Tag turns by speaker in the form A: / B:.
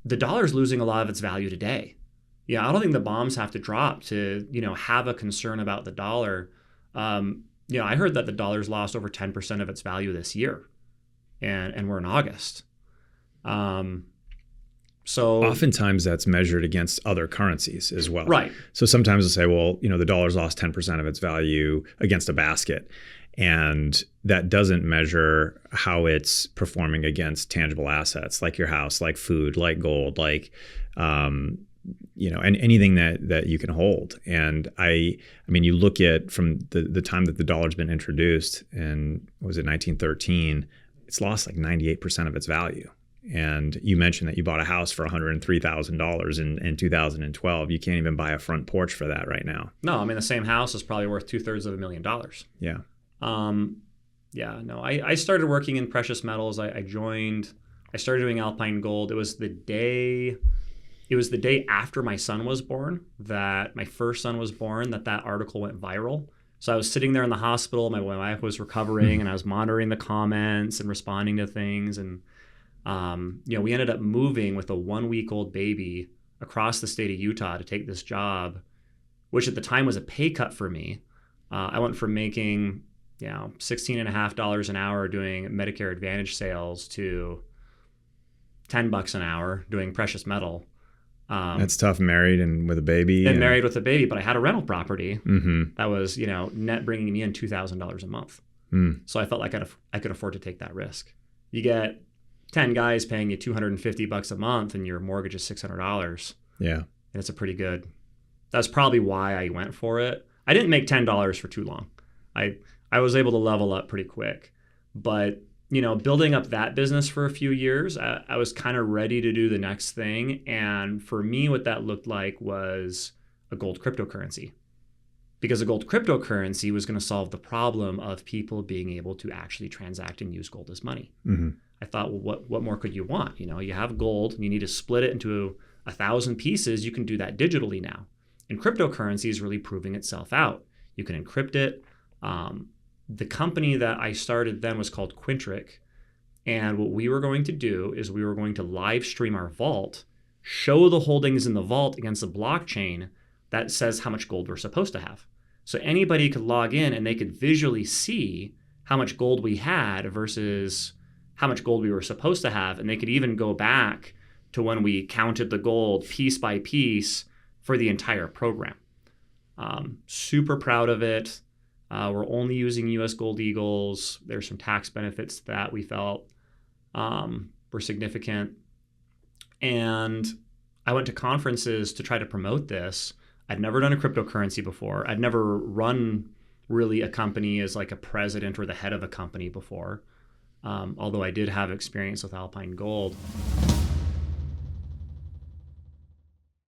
A: the dollar's losing a lot of its value today. Yeah, I don't think the bombs have to drop to, have a concern about the dollar. I heard that the dollar's lost over 10% of its value this year, and we're in August. So
B: oftentimes that's measured against other currencies as well.
A: Right.
B: So sometimes they'll say, well, the dollar's lost 10% of its value against a basket. And that doesn't measure how it's performing against tangible assets like your house, like food, like gold, like, and anything that you can hold. And I mean, you look at from the time that the dollar's been introduced in, what was it, 1913, it's lost like 98% of its value. And you mentioned that you bought a house for $103,000 in 2012. You can't even buy a front porch for that right now.
A: No, I mean, the same house is probably worth $250,000.
B: Yeah.
A: I started working in precious metals. I started doing Alpine Gold. It was the day after my son was born, that my first son was born, that article went viral. So I was sitting there in the hospital. My wife was recovering, and I was monitoring the comments and responding to things. And we ended up moving with a 1-week-old baby across the state of Utah to take this job, which at the time was a pay cut for me. I went from making, $16.50 an hour doing Medicare Advantage sales to $10 an hour doing precious metal.
B: That's tough, married and with a baby.
A: And married with a baby, but I had a rental property
B: that
A: was, net bringing me in $2,000 a month. So I felt like I could afford to take that risk. You get 10 guys paying you $250 a month and your mortgage is $600.
B: Yeah.
A: And it's a pretty good, that's probably why I went for it. I didn't make $10 for too long. I was able to level up pretty quick, but building up that business for a few years, I was kind of ready to do the next thing. And for me, what that looked like was a gold cryptocurrency, because a gold cryptocurrency was going to solve the problem of people being able to actually transact and use gold as money. I thought, well, what more could you want? You have gold and you need to split it into 1,000 pieces. You can do that digitally now. And cryptocurrency is really proving itself out. You can encrypt it. The company that I started then was called Quintric. And what we were going to do is we were going to live stream our vault, show the holdings in the vault against a blockchain that says how much gold we're supposed to have. So anybody could log in and they could visually see how much gold we had versus how much gold we were supposed to have. And they could even go back to when we counted the gold piece by piece for the entire program. Super proud of it. We're only using U.S. Gold Eagles. There's some tax benefits that we felt were significant. And I went to conferences to try to promote this. I'd never done a cryptocurrency before. I'd never run really a company as like a president or the head of a company before, although I did have experience with Alpine Gold.